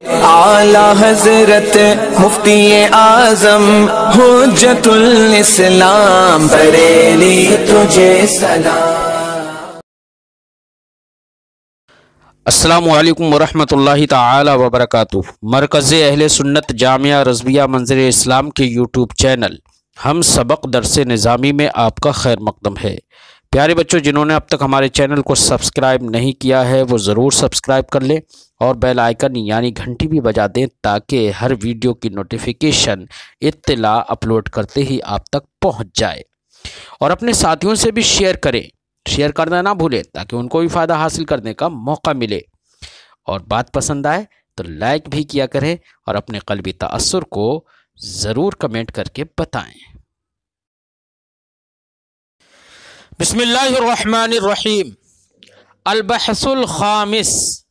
اعلی حضرت مفتی اعظم حجت الاسلام بریلی تجھے سلام۔ السلام علیکم ورحمۃ اللہ تعالی وبرکاتہ۔ مرکز اہل سنت جامعہ رضویہ منظر اسلام کے یوٹیوب چینل ہم سبق درس نظامی میں آپ کا خیر مقدم ہے۔ پیارے بچوں، جنہوں نے اب تک ہمارے چینل کو سبسکرائب نہیں کیا ہے وہ ضرور سبسکرائب کر لیں اور بیل آئیکن یعنی گھنٹی بھی بجا دیں تاکہ ہر ویڈیو کی نوٹیفیکیشن اطلاع اپلوڈ کرتے ہی آپ تک پہنچ جائے، اور اپنے ساتھیوں سے بھی شیئر کریں، شیئر کرنا نہ بھولیں تاکہ ان کو بھی فائدہ حاصل کرنے کا موقع ملے، اور بات پسند آئے تو لائک بھی کیا کریں اور اپنے قلبی تأثر کو ضرور کمنٹ کر کے بتائیں۔ بسم اللہ الرحمن الرحیم۔ البحث الخامس،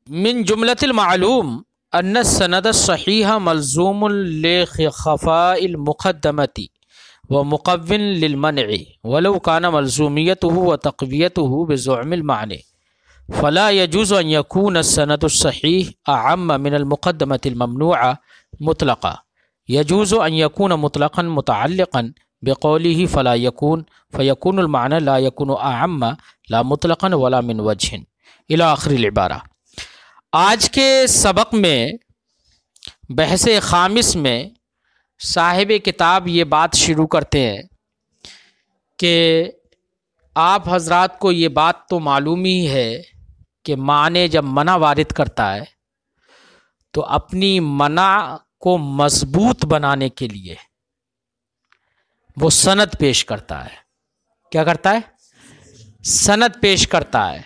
من جملة المعلوم أن السند الصحيح ملزوم لخفاء المقدمة ومقو للمنع ولو كان ملزوميته وتقويته بزعم المعنى، فلا يجوز أن يكون السند الصحيح أعم من المقدمة الممنوعة مطلقا، يجوز أن يكون مطلقا متعلقا بقوله فلا يكون، فيكون المعنى لا يكون أعم لا مطلقا ولا من وجه إلى آخر العبارة۔ آج کے سبق میں بحث خامس میں صاحب کتاب یہ بات شروع کرتے ہیں کہ آپ حضرات کو یہ بات تو معلوم ہی ہے کہ معنی جب منع وارد کرتا ہے تو اپنی منع کو مضبوط بنانے کے لیے وہ سند پیش کرتا ہے۔ کیا کرتا ہے؟ سند پیش کرتا ہے۔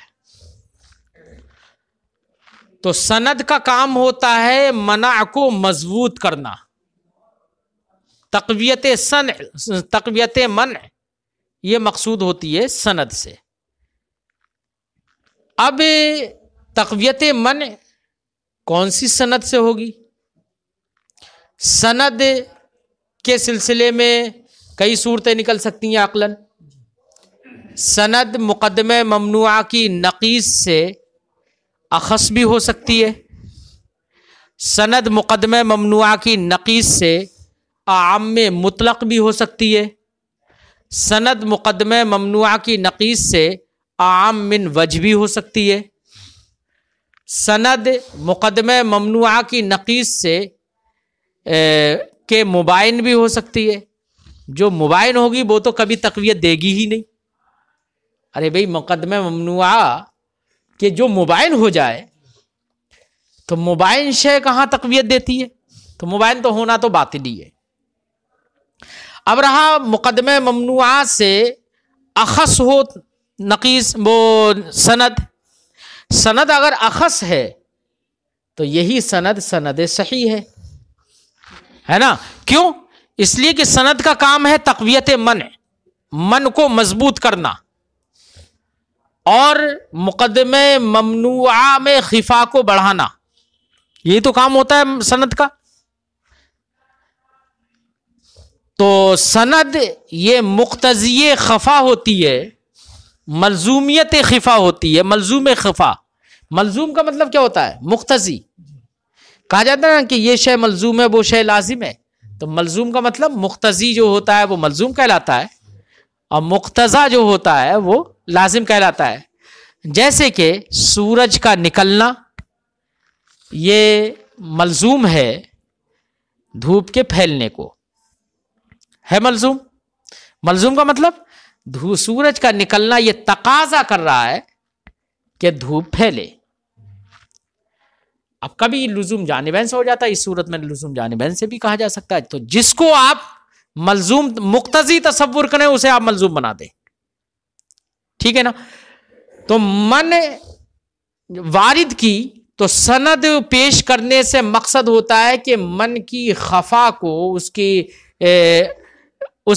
تو سند کا کام ہوتا ہے منع کو مضبوط کرنا، تقویت منع یہ مقصود ہوتی ہے سند سے۔ اب تقویت منع کون سی سند سے ہوگی؟ سند کے سلسلے میں کئی صورتیں نکل سکتی ہیں عقلاً۔ سند مقدمہ ممنوعہ کی نقیض سے اخص بھی ہو سکتی ہے، سند مقدمہ ممنوعہ کی نقیض سے اعم مطلق بھی ہو سکتی ہے، سند مقدمہ ممنوعہ کی نقیض سے اعم من وجہ بھی ہو سکتی ہے، سند مقدمہ ممنوعہ کی نقیض سے کہ مباین بھی ہو سکتی ہے۔ جو مباین ہوگی وہ تو کبھی تقویت دے گی ہی نہیں۔ ارے بھئی، مقدمہ ممنوعہ کہ جو مباین ہو جائے تو مباین شے کہاں تقویت دیتی ہے؟ تو مباین تو ہونا تو باطل ہی ہے۔ اب رہا مقدمہ ممنوعہ سے اخص ہو نقیض وہ سند اگر اخص ہے تو یہی سند صحیح ہے نا؟ کیوں؟ اس لیے کہ سند کا کام ہے تقویت من کو مضبوط کرنا، اور مقدمہ ممنوعہ میں خفا کو بڑھانا، یہی تو کام ہوتا ہے سند کا۔ تو سند یہ مقتضی خفا ہوتی ہے، ملزومیت خفا ہوتی ہے، ملزوم خفا۔ ملزوم کا مطلب کیا ہوتا ہے؟ مقتضی۔ کہا جاتا ہے نا کہ یہ شے ملزوم ہے وہ شے لازم ہے، تو ملزوم کا مطلب مقتضی جو ہوتا ہے وہ ملزوم کہلاتا ہے، اور مقتضی جو ہوتا ہے وہ لازم کہلاتا ہے۔ جیسے کہ سورج کا نکلنا یہ ملزوم ہے دھوپ کے پھیلنے کو، ہے ملزوم۔ ملزوم کا مطلب سورج کا نکلنا یہ تقاضا کر رہا ہے کہ دھوپ پھیلے۔ اب کبھی لزوم جانبین سے ہو جاتا ہے، اس صورت میں لزوم جانبین سے بھی کہا جا سکتا ہے۔ تو جس کو آپ ملزوم مقتضی تصور کریں اسے آپ ملزوم بنا دیں، ٹھیک ہے نا؟ تو من وارد کی تو سند پیش کرنے سے مقصد ہوتا ہے کہ من کی خفا کو، اس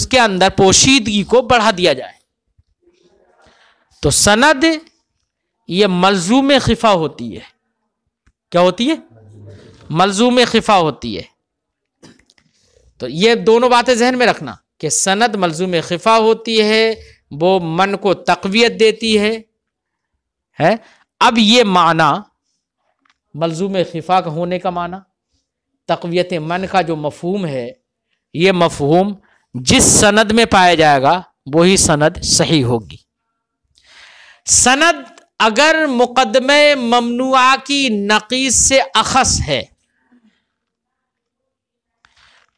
کے اندر پوشیدگی کو بڑھا دیا جائے۔ تو سند یہ ملزوم خفا ہوتی ہے۔ کیا ہوتی ہے؟ ملزوم خفا ہوتی ہے۔ تو یہ دونوں باتیں ذہن میں رکھنا کہ سند ملزوم خفا ہوتی ہے، وہ من کو تقویت دیتی ہے۔ اب یہ معنی ملزوم خفا کا ہونے کا معنی، تقویت من کا جو مفہوم ہے، یہ مفہوم جس سند میں پایا جائے گا وہی سند صحیح ہوگی۔ سند اگر مقدمہ ممنوعہ کی نقیض سے اخص ہے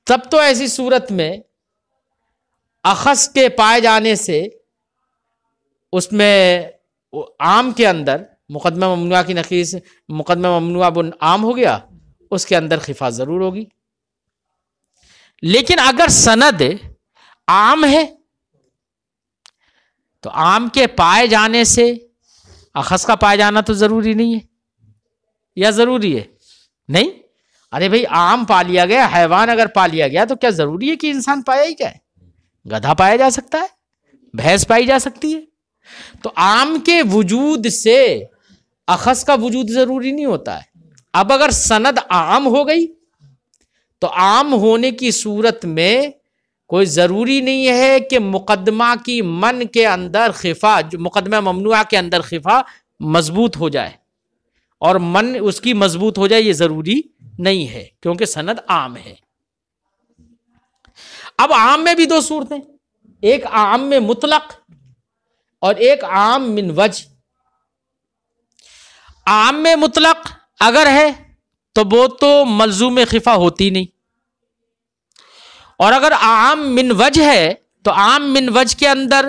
تب تو ایسی صورت میں اخص کے پائے جانے سے اس میں عام کے اندر مقدمہ ممنوعہ کی نقیض، مقدمہ ممنوعہ عام ہو گیا، اس کے اندر خفا ضرور ہوگی۔ لیکن اگر سند عام ہے تو عام کے پائے جانے سے اخص کا پائے جانا تو ضروری نہیں ہے، یا ضروری ہے؟ نہیں۔ ارے بھائی عام پا لیا گیا، حیوان اگر پا لیا گیا تو کیا ضروری ہے کہ انسان پایا ہی جائے؟ گدھا پایا جا سکتا ہے، بھینس پائی جا سکتی ہے۔ تو عام کے وجود سے اخص کا وجود ضروری نہیں ہوتا ہے۔ اب اگر سند عام ہو گئی تو عام ہونے کی صورت میں کوئی ضروری نہیں ہے کہ مقدمہ کی من کے اندر خفا، جو مقدمہ ممنوعہ کے اندر خفا مضبوط ہو جائے اور من اس کی مضبوط ہو جائے، یہ ضروری نہیں ہے کیونکہ سند عام ہے۔ اب عام میں بھی دو صورتیں، ایک عام میں مطلق اور ایک عام من وجہ۔ عام میں مطلق اگر ہے تو وہ تو ملزوم خفا ہوتی نہیں، اور اگر عام من وجہ ہے تو عام من وجہ کے اندر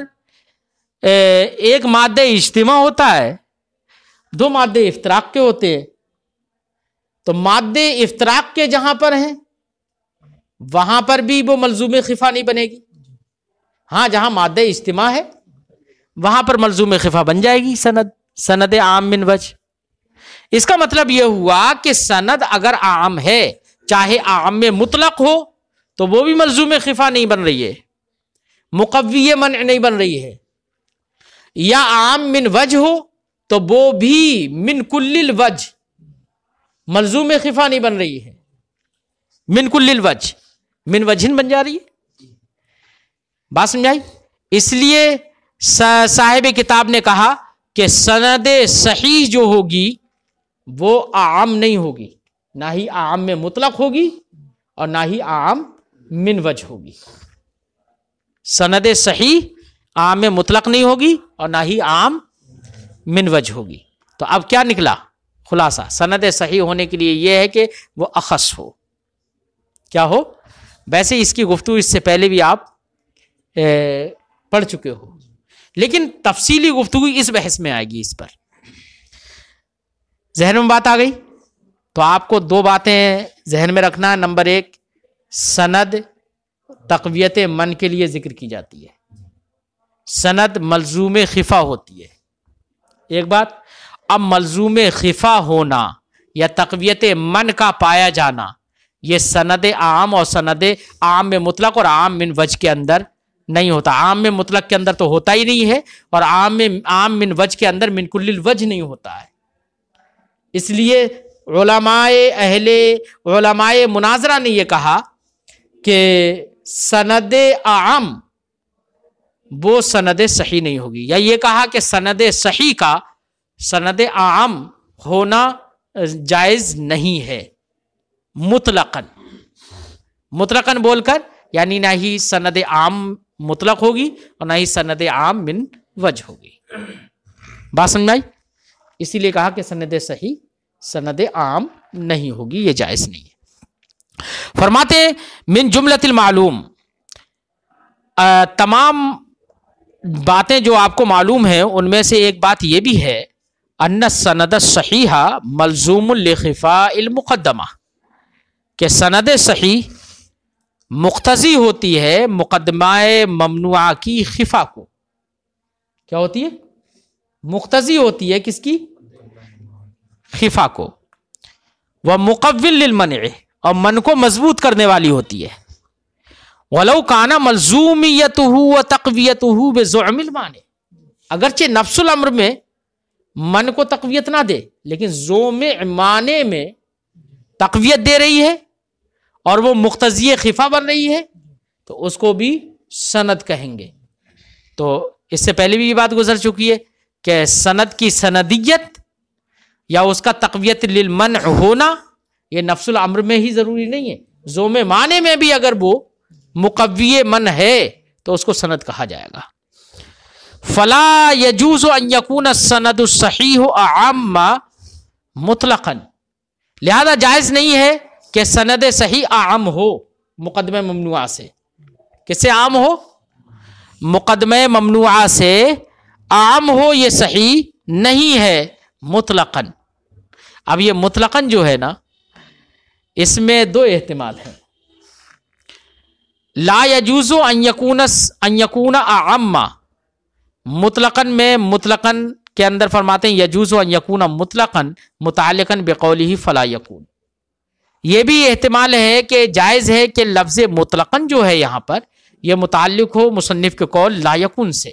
ایک مادہ اجتماع ہوتا ہے، دو مادے افتراق کے ہوتے ہیں۔ تو مادے افتراق کے جہاں پر ہیں وہاں پر بھی وہ ملزوم خفا نہیں بنے گی، ہاں جہاں مادہ اجتماع ہے وہاں پر ملزوم خفا بن جائے گی سند عام من وجہ۔ اس کا مطلب یہ ہوا کہ سند اگر عام ہے، چاہے عام میں مطلق ہو تو وہ بھی ملزوم خفا نہیں بن رہی ہے، مقوی منع نہیں بن رہی ہے، یا عام من وجہ ہو تو وہ بھی من کل الوجہ ملزوم خفا نہیں بن رہی ہے، من کل الوجہ، من وجہ بن جا رہی ہے۔ بات سمجھائی؟ اس لیے صاحب کتاب نے کہا کہ سند صحیح جو ہوگی وہ عام نہیں ہوگی، نہ ہی عام میں مطلق ہوگی اور نہ ہی عام من وجہ ہوگی۔ سند صحیح عام میں مطلق نہیں ہوگی اور نہ ہی عام من وجہ ہوگی۔ تو اب کیا نکلا خلاصہ؟ سند صحیح ہونے کے لیے یہ ہے کہ وہ اخص ہو۔ کیا ہو؟ ویسے اس کی گفتگو اس سے پہلے بھی آپ پڑھ چکے ہو، لیکن تفصیلی گفتگو اس بحث میں آئے گی۔ اس پر ذہن میں بات آ گئی تو آپ کو دو باتیں ذہن میں رکھنا۔ نمبر ایک، سند تقویت من کے لیے ذکر کی جاتی ہے، سند ملزوم خفا ہوتی ہے، ایک بات۔ اب ملزوم خفا ہونا یا تقویت من کا پایا جانا یہ سند عام اور سند عام میں مطلق اور عام من وجہ کے اندر نہیں ہوتا۔ عام میں مطلق کے اندر تو ہوتا ہی نہیں ہے، اور عام من وجہ کے اندر من کل الوجہ نہیں ہوتا ہے۔ اس لیے علماء مناظرہ نے یہ کہا کہ سند عام وہ سند صحیح نہیں ہوگی، یا یہ کہا کہ سند صحیح کا سند عام ہونا جائز نہیں ہے مطلقاً بول کر، یعنی نہ ہی سند عام مطلق ہوگی اور نہ ہی سند عام من وجہ ہوگی۔ بات سمجھ آئی؟ اسی لیے کہا کہ سند صحیح سند عام نہیں ہوگی، یہ جائز نہیں ہے۔ فرماتے ہیں من جملۃ المعلوم، تمام باتیں جو آپ کو معلوم ہیں ان میں سے ایک بات یہ بھی ہے ان السند الصحیح ملزوم لخفاء المقدمہ، کہ سند صحیح مقتضی ہوتی ہے مقدمہ ممنوعہ کی خفا کو۔ کیا ہوتی ہے؟ مقتضی ہوتی ہے کس کی؟ خفا کو۔ ومقوّل للمنع، اور من کو مضبوط کرنے والی ہوتی ہے۔ ولو کان ملزومیتہ وتقویتہ بزعم المانع، اگرچہ نفس الامر میں من کو تقویت نہ دے لیکن زوم معنی میں تقویت دے رہی ہے اور وہ مقتضی خفا بن رہی ہے تو اس کو بھی سند کہیں گے۔ تو اس سے پہلے بھی یہ بات گزر چکی ہے کہ سند کی سندیت یا اس کا تقویت للمنع ہونا، یہ نفس الامر میں ہی ضروری نہیں ہے، زوم معنی میں بھی اگر وہ مقوی منع ہے تو اس کو سند کہا جائے گا. فلا يجوز ان يكون السند الصحیح اعم مطلقا، لہذا جائز نہیں ہے کہ سند صحیح اعم ہو مقدمہ ممنوعہ سے. کس سے عام ہو؟ مقدمہ ممنوعہ سے عام ہو، یہ صحیح نہیں ہے مطلقاً. اب یہ مطلقاً جو ہے نا، اس میں دو احتمال ہیں. لا يجوز ان يكون اعم، مطلقاً میں مطلقاً کے اندر فرماتے ہیں يجوز ان يكون مطلقاً متعلقاً بقوله فلا يكون. یہ بھی احتمال ہے کہ جائز ہے کہ لفظ مطلقاً جو ہے یہاں پر یہ متعلق ہو مصنف کے قول لا یکون سے.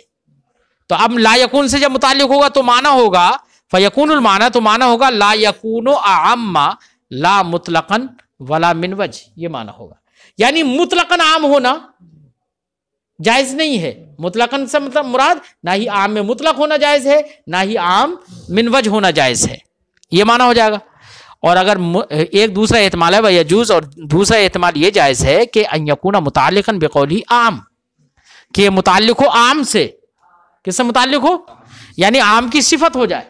تو اب لا یکون سے جب متعلق ہوگا تو معنی ہوگا فیکون المعنی، تو معنی ہوگا لا یکون اعم لا مطلقاً ولا من وجہ، یہ معنی ہوگا. یعنی مطلقاً عام ہونا جائز نہیں ہے. مطلقاً سے مطلب مراد نہ ہی عام میں مطلق ہونا جائز ہے، نہ ہی عام من وجہ ہونا جائز ہے، یہ معنی ہو جائے گا. اور اگر ایک دوسرا احتمال ہے وَيَجُوزُ، اور دوسرا احتمال یہ جائز ہے کہ ان یکون متعلقا بقولی عام، کہ یہ متعلق ہو عام سے. کس سے متعلق ہو؟ یعنی عام کی صفت ہو جائے.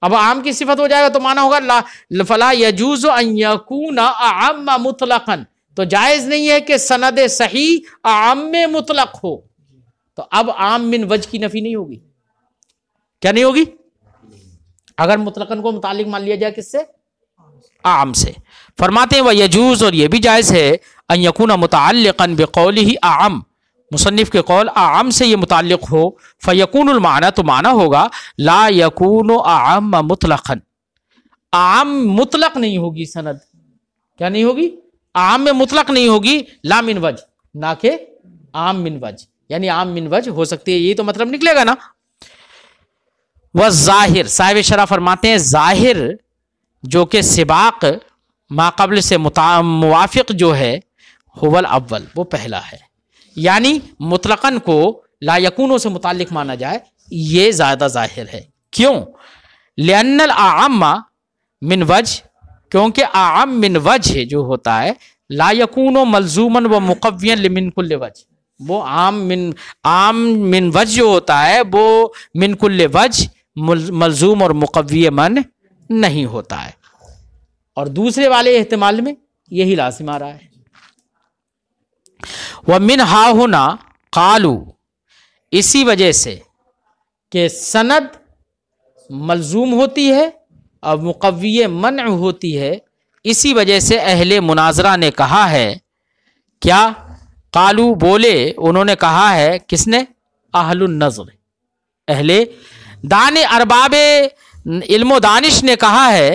اب عام کی صفت ہو جائے گا تو معنی ہوگا فلا يجوز ان يكون اعم مطلقا، تو جائز نہیں ہے کہ سند صحیح عام میں مطلق ہو. تو اب عام من وجہ کی نفی نہیں ہوگی. کیا نہیں ہوگی؟ اگر مطلقاً کو متعلق مان لیا جائے کس سے؟ عام سے. فرماتے ہیں وَيَجُوزُ، اور یہ بھی جائز ہے ان يكون متعلقا بقوله اعم، مصنف کے قول اعم سے یہ متعلق ہو. فیکون المعنی، تو معنی ہوگا لا یکون اعم مطلقا، عام مطلق نہیں ہوگی سند. کیا نہیں ہوگی؟ عام میں مطلق نہیں ہوگی، لا من وجہ، نہ کہ عام من وجہ. یعنی عام من وجہ ہو سکتی ہے، یہ تو مطلب نکلے گا نا. والظاہر، صاحب شرح فرماتے ہیں ظاہر جو کہ سباق ما قبل سے موافق جو ہے هو الاول، وہ پہلا ہے. یعنی مطلقاً کو لا یکونوں سے متعلق مانا جائے، یہ زیادہ ظاہر ہے. کیوں؟ لأن الاعم من وجہ، کیونکہ اعم من وجہ جو ہوتا ہے لا یکون ملزوما و مقویا لمن کل وجہ، وہ عام من وجہ جو ہوتا ہے وہ من کل وجہ ملزوم اور مقوی من نہیں ہوتا ہے. اور دوسرے والے احتمال میں یہی لازم آ رہا ہے. وَمِنْ هَا هُنَا قَالُوا، اسی وجہ سے کہ سند ملزوم ہوتی ہے اور مقوی منع ہوتی ہے، اسی وجہ سے اہل مناظرہ نے کہا ہے. کیا؟ قالو، بولے، انہوں نے کہا ہے. کس نے؟ اہل النظر، اہل دان ارباب علم و دانش نے کہا ہے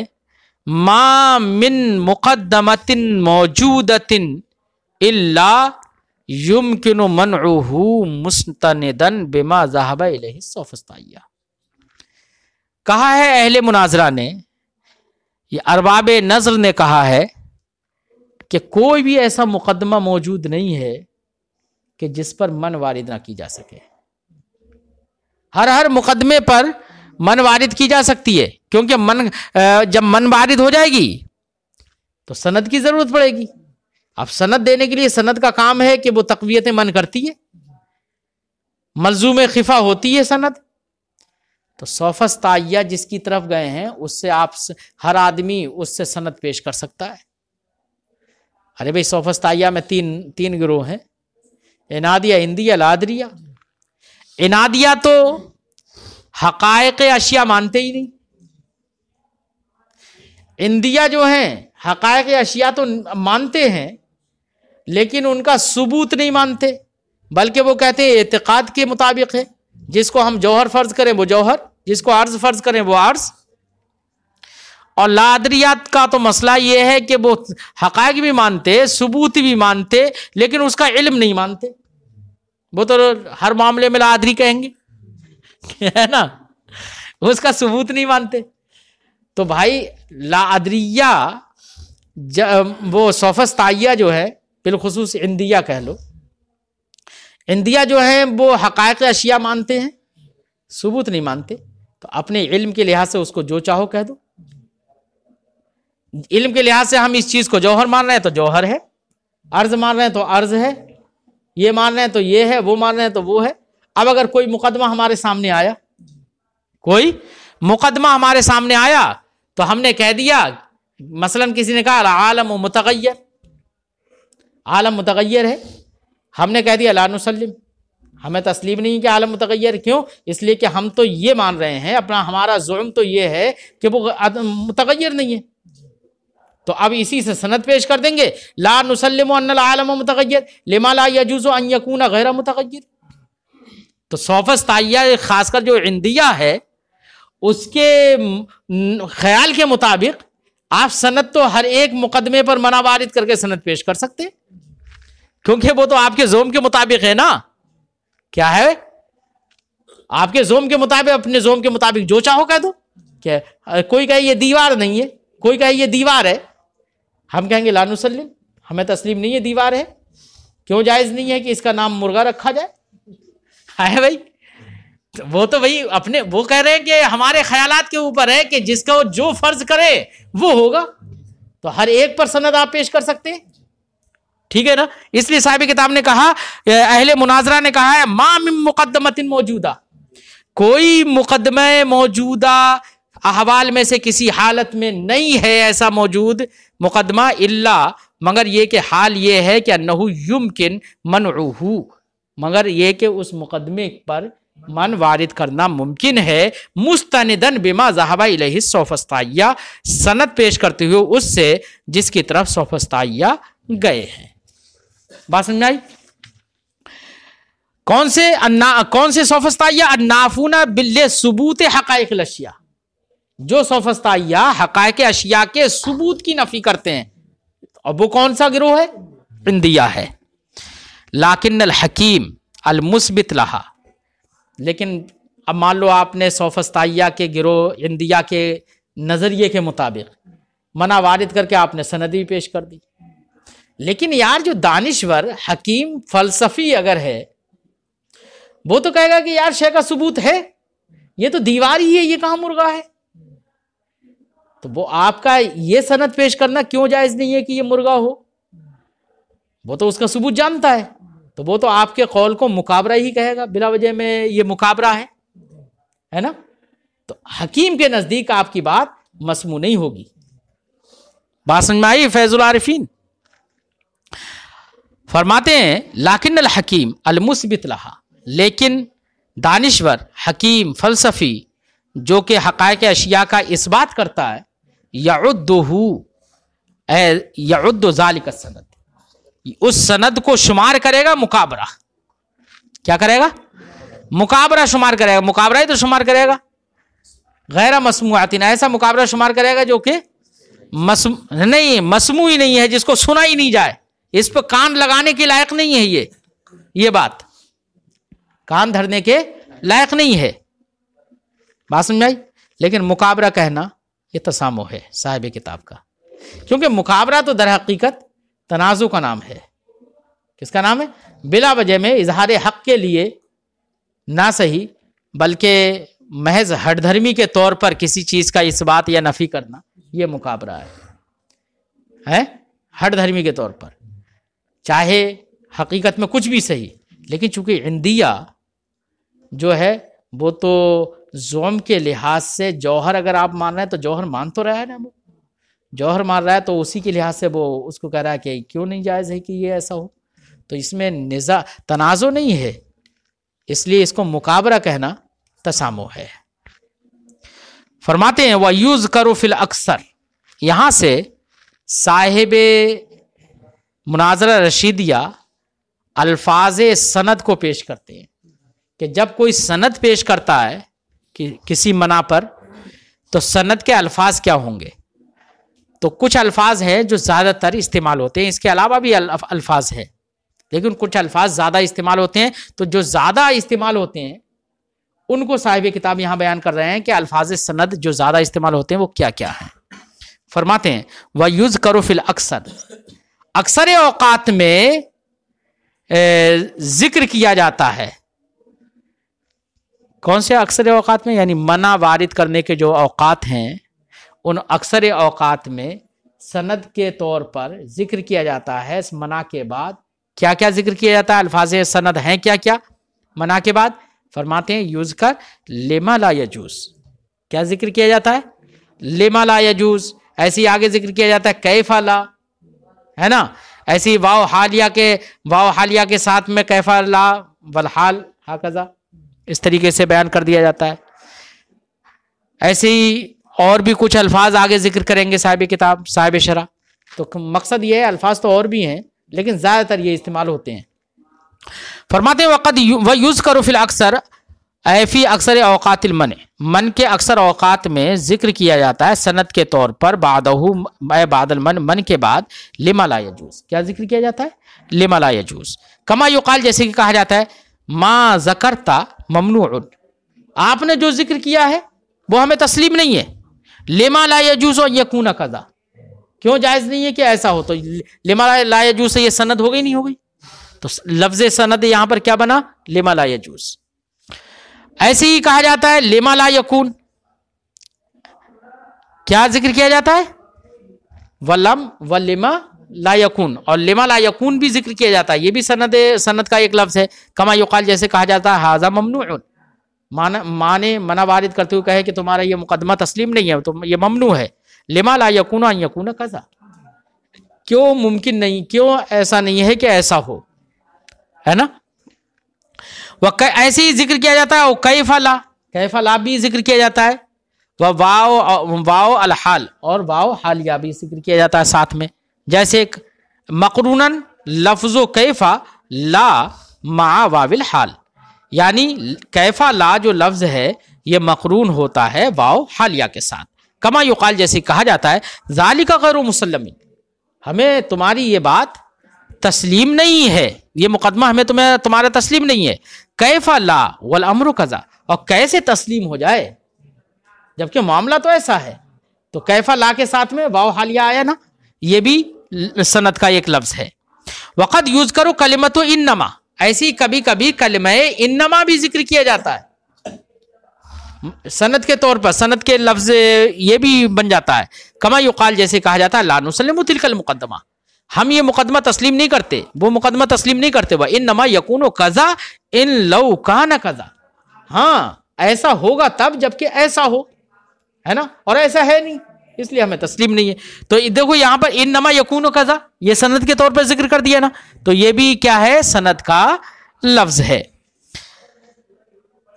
ما من مقدمت موجودت الا یمکن منعه مستندا بما ذهب الیہ السوفسطائیہ. کہا ہے اہل مناظرہ نے، یہ ارباب نظر نے کہا ہے کہ کوئی بھی ایسا مقدمہ موجود نہیں ہے کہ جس پر من وارد نہ کی جا سکے. ہر مقدمے پر من وارد کی جا سکتی ہے، کیونکہ جب من وارد ہو جائے گی تو سند کی ضرورت پڑے گی. اب سند دینے کے لیے سند کا کام ہے کہ وہ تقویت من کرتی ہے، ملزوم خفا ہوتی ہے سند. تو سوفسطائیہ جس کی طرف گئے ہیں اس سے آپ ہر آدمی اس سے سند پیش کر سکتا ہے. ارے بھائی سوفسطائیہ میں تین گروہ ہیں، عنادیہ، اندیہ، لادریہ. عنادیہ تو حقائق اشیاء مانتے ہی نہیں. اندیہ جو ہیں حقائق اشیاء تو مانتے ہیں لیکن ان کا ثبوت نہیں مانتے، بلکہ وہ کہتے ہیں اعتقاد کے مطابق ہے. جس کو ہم جوہر فرض کریں وہ جوہر، جس کو عرض فرض کریں وہ عرض. اور لادریات کا تو مسئلہ یہ ہے کہ وہ حقائق بھی مانتے، ثبوت بھی مانتے، لیکن اس کا علم نہیں مانتے. وہ تو ہر معاملے میں لادری کہیں گے، ہے نا، اس کا ثبوت نہیں مانتے. تو بھائی لادریہ وہ سوفسطائیہ جو ہے، بالخصوص اندیہ کہہ لو، اندیہ جو ہیں وہ حقائق اشیاء مانتے ہیں، ثبوت نہیں مانتے. تو اپنے علم کے لحاظ سے اس کو جو چاہو کہہ دو. علم کے لحاظ سے ہم اس چیز کو جوہر مان رہے ہیں تو جوہر ہے، عرض مان رہے ہیں تو عرض ہے، یہ مان رہے ہیں تو یہ ہے، وہ مان رہے ہیں تو وہ ہے. اب اگر کوئی مقدمہ ہمارے سامنے آیا، کوئی مقدمہ ہمارے سامنے آیا تو ہم نے کہہ دیا، مثلا کسی نے کہا عالم متغیر، عالم متغیر ہے، ہم نے کہہ دیا لا نسلم، ہمیں تسلیم نہیں کہ عالم متغیر. کیوں؟ اس لیے کہ ہم تو یہ مان رہے ہیں، ہمارا زعم تو یہ ہے کہ وہ متغیر نہیں ہے. تو اب اسی سے سند پیش کر دیں گے، لا نسلم ان العالم متغیر لما لا يجوز ان يكون غیر متغیر. تو سوفسطائیہ خاص کر جو عندیہ ہے اس کے خیال کے مطابق آپ سند تو ہر ایک مقدمے پر منع وارد کر کے سند پیش کر سکتے ہیں، کیونکہ وہ تو آپ کے زوم کے مطابق ہے نا. کیا ہے؟ آپ کے زوم کے مطابق، اپنے زوم کے مطابق جو چاہو کہہ دو. کہ کوئی کہے یہ دیوار نہیں ہے، کوئی کہے یہ دیوار ہے، ہم کہیں گے لا نسلم، ہمیں تسلیم نہیں ہے دیوار ہے. کیوں جائز نہیں ہے کہ اس کا نام مرغا رکھا جائے؟ ہے بھائی، وہ تو بھائی اپنے وہ کہہ رہے ہیں کہ ہمارے خیالات کے اوپر ہے کہ جس کو جو فرض کرے وہ ہوگا. تو ہر ایک پر سند آپ پیش کر سکتے ہیں، ٹھیک ہے نا. اس لیے صاحب کتاب نے کہا، اہل مناظرہ نے کہا ہے، ما من مقدمۃ موجودہ، کوئی مقدمہ موجودہ احوال میں سے کسی حالت میں نہیں ہے ایسا موجود مقدمہ، الا مگر یہ کہ حال یہ ہے کہ انہ یمکن منعہ، مگر یہ کہ اس مقدمے پر من وارد کرنا ممکن ہے، مستندن بما ذهب الیہ السوفسطائیہ، سند پیش کرتے ہوئے اس سے جس کی طرف سوفسطائیہ گئے ہیں. بات سمجھ آئی؟ کون سے سوفسطائیہ؟ النافون بالثبوت حقائق الاشیاء، جو سوفسطائیہ حقائق اشیاء کے ثبوت کی نفی کرتے ہیں. اب وہ کون سا گروہ ہے؟ عندیہ ہے. لیکن الحکیم المثبت لہا، لیکن اب مان لو آپ نے سوفسطائیہ کے گروہ عندیہ کے نظریے کے مطابق منع وارد کر کے آپ نے سند بھی پیش کر دی. لیکن یار جو دانشور حکیم فلسفی اگر ہے وہ تو کہے گا کہ یار شے کا ثبوت ہے، یہ تو دیوار ہی ہے، یہ کہاں مرغا ہے. تو وہ آپ کا یہ سند پیش کرنا کیوں جائز نہیں ہے کہ یہ مرغا ہو؟ وہ تو اس کا ثبوت جانتا ہے، تو وہ تو آپ کے قول کو مکابرہ ہی کہے گا، بلا وجہ میں یہ مکابرہ ہے نا. تو حکیم کے نزدیک آپ کی بات مسموع نہیں ہوگی. بات سمجھ میں آئی؟ فیض العارفین فرماتے ہیں لیکن الحکیم المثبت لہا، لیکن دانشور حکیم فلسفی جو کہ حقائق اشیاء کا اثبات کرتا ہے، یعد ذالک السند، اس سند کو شمار کرے گا مکابرہ. کیا کرے گا؟ مکابرہ شمار کرے گا. مکابرہ ہی تو شمار کرے گا، غیر مسموعات، ایسا مکابرہ شمار کرے گا جو کہ مسموع ہی نہیں ہے، جس کو سنا ہی نہیں جائے، اس پہ کان لگانے کے لائق نہیں ہے. یہ بات کان دھرنے کے لائق نہیں ہے. بات سمجھ آئی؟ لیکن مکابرہ کہنا یہ تسامح ہے صاحب کتاب کا، کیونکہ مکابرہ تو در حقیقت تنازع کا نام ہے. کس کا نام ہے؟ بلا وجہ میں اظہار حق کے لیے نہ صحیح بلکہ محض ہٹ دھرمی کے طور پر کسی چیز کا اثبات یا نفی کرنا، یہ مکابرہ ہے ہٹ دھرمی کے طور پر، چاہے حقیقت میں کچھ بھی صحیح. لیکن چونکہ عندیہ جو ہے وہ تو زعم کے لحاظ سے جوہر اگر آپ مان رہے ہیں تو جوہر مان تو رہا ہے نا، وہ جوہر مان رہا ہے تو اسی کے لحاظ سے وہ اس کو کہہ رہا ہے کہ کیوں نہیں جائز ہے کہ یہ ایسا ہو. تو اس میں تنازع نہیں ہے، اس لیے اس کو مکابرہ کہنا تسامح ہے. فرماتے ہیں وَيُذْكَرُ فِي الْأَكْثَرِ، یہاں سے صاحب مناظرہ رشیدیہ الفاظ سند کو پیش کرتے ہیں کہ جب کوئی سند پیش کرتا ہے کہ کسی منع پر تو سند کے الفاظ کیا ہوں گے. تو کچھ الفاظ ہیں جو زیادہ تر استعمال ہوتے ہیں، اس کے علاوہ بھی الفاظ ہیں لیکن کچھ الفاظ زیادہ استعمال ہوتے ہیں. تو جو زیادہ استعمال ہوتے ہیں ان کو صاحب کتاب یہاں بیان کر رہے ہیں کہ الفاظ سند جو زیادہ استعمال ہوتے ہیں وہ کیا کیا ہیں. فرماتے ہیں وَيُذْكَرُ فِي الْأَكْثَرِ، اکثر اوقات میں ذکر کیا جاتا ہے کون سے اکثر اوقات میں؟ یعنی منع وارد کرنے کے جو اوقات ہیں ان اکثر اوقات میں سند کے طور پر ذکر کیا جاتا ہے. اس منع کے بعد کیا کیا ذکر کیا جاتا ہے؟ الفاظ سند ہیں کیا کیا منع کے بعد؟ فرماتے ہیں یذکر لما لا یجوز. کیا ذکر کیا جاتا ہے؟ لما لا یجوز. ایسی آگے ذکر کیا جاتا ہے کیف لا، ہے نا. ایسی واو حالیہ کے ساتھ میں کیف لا والحال ہکذا اس طریقے سے بیان کر دیا جاتا ہے. ایسے ہی اور بھی کچھ الفاظ آگے ذکر کریں گے صاحب کتاب، صاحب شرح. تو مقصد یہ ہے، الفاظ تو اور بھی ہیں لیکن زیادہ تر یہ استعمال ہوتے ہیں. فرماتے ہیں وقد ویذکر فی الاکثر اے فی اکثر اوقات المنع، من کے اکثر اوقات میں ذکر کیا جاتا ہے سند کے طور پر بعدہ اے بعد المن، من کے بعد لما لا یجوز. کیا ذکر کیا جاتا ہے؟ لما لا یجوز. کما یقال جیسے کہ کہا جاتا ہے ما ذکرتا ممنوع، آپ نے جو ذکر کیا ہے وہ ہمیں تسلیم نہیں ہے. لما لا یجوز ان یکون کذا، کیوں جائز نہیں ہے کہ ایسا ہو؟ تو لما لا یجوز سے یہ سند ہو گئی نہیں ہو گئی؟ تو لفظ سند یہاں پر کیا بنا؟ لما لا یجوز. ایسے ہی کہا جاتا ہے لما لا یکون، کیا ذکر کیا جاتا ہے؟ ولم ولما لا یکون، اور لما لا یکون بھی ذکر کیا جاتا ہے. یہ بھی سند کا ایک لفظ ہے. کما یقال جیسے کہا جاتا ہے ھذا ممنوع، مانے منع وارد کرتے ہوئے کہے کہ تمہارا یہ مقدمہ تسلیم نہیں ہے، تو یہ ممنوع ہے. لما لا یکون ان یکون کذا، کیوں ممکن نہیں، کیوں ایسا نہیں ہے کہ ایسا ہو، ہے نا. ایسے ہی ذکر کیا جاتا ہے کیف لا، کیف لا بھی ذکر کیا جاتا ہے. واو الحال، اور واو حالیہ بھی ذکر کیا جاتا ہے ساتھ میں. جیسے مقرونن لفظ کیف لا مع واو الحال، یعنی کیف لا جو لفظ ہے یہ مقرون ہوتا ہے واو حالیہ کے ساتھ. کما یقال جیسے کہا جاتا ہے ذالک غیر مسلم، ہمیں تمہاری یہ بات تسلیم نہیں ہے، یہ مقدمہ ہمیں تمہارا تسلیم نہیں ہے. کیف لا والامر کذا، اور کیسے تسلیم ہو جائے جبکہ معاملہ تو ایسا ہے. تو کیف لا کے ساتھ میں واو حالیہ آیا نا، یہ بھی سند کا ایک لفظ ہے. وقد یذکر کلمۃ انما، ایسی کبھی کبھی کلمہ انما بھی ذکر کیا جاتا ہے سند کے طور پر، سند کے لفظ یہ بھی بن جاتا ہے. کما یقال جیسے کہا جاتا ہے لا نسلم تلک المقدمہ، ہم یہ مقدمہ تسلیم نہیں کرتے، وہ مقدمہ تسلیم نہیں کرتے. وانما یکون کذا ان لو کان کذا، ہاں ایسا ہوگا تب جبکہ ایسا ہو، ہے نا، اور ایسا ہے نہیں اس لیے ہمیں تسلیم نہیں ہے. تو دیکھو یہاں پر انما یکون کذا یہ سند کے طور پر ذکر کر دیا نا، تو یہ بھی کیا ہے؟ سند کا لفظ ہے.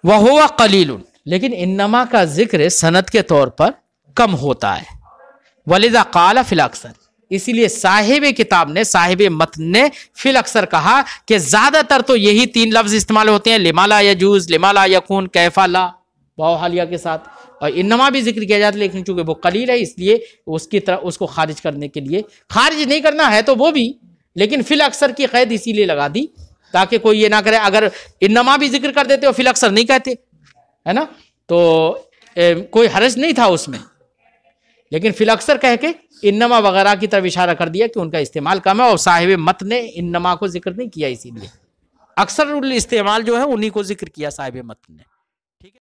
وہو قلیل، لیکن انما کا ذکر سند کے طور پر کم ہوتا ہے. ولذا قال فی الاکثر، اسی لیے صاحب کتاب نے، صاحب متن نے فی الاکثر کہا کہ زیادہ تر تو یہی تین لفظ استعمال ہوتے ہیں، لما لا یجوز، لما لا یکون، کیف لا واو حالیہ کے ساتھ، اور انما بھی ذکر کیا جاتا ہے. لیکن چونکہ وہ قلیل ہے اس لیے اس کی طرح اس کو خارج کرنے کے لیے، خارج نہیں کرنا ہے تو وہ بھی، لیکن فی الاکثر کی قید اسی لیے لگا دی تاکہ کوئی یہ نہ کرے اگر انما بھی ذکر کر دیتے اور فی الاکثر نہیں کہتے، ہے نا، تو کوئی حرج نہیں تھا اس میں. لیکن فی الاکثر کہہ کے انما وغیرہ کی طرف اشارہ کر دیا کہ ان کا استعمال کم ہے، اور صاحب متن نے انما کو ذکر نہیں کیا، اسی لیے اکثر الاستعمال جو ہے انہی کو ذکر کیا صاحب متن نے.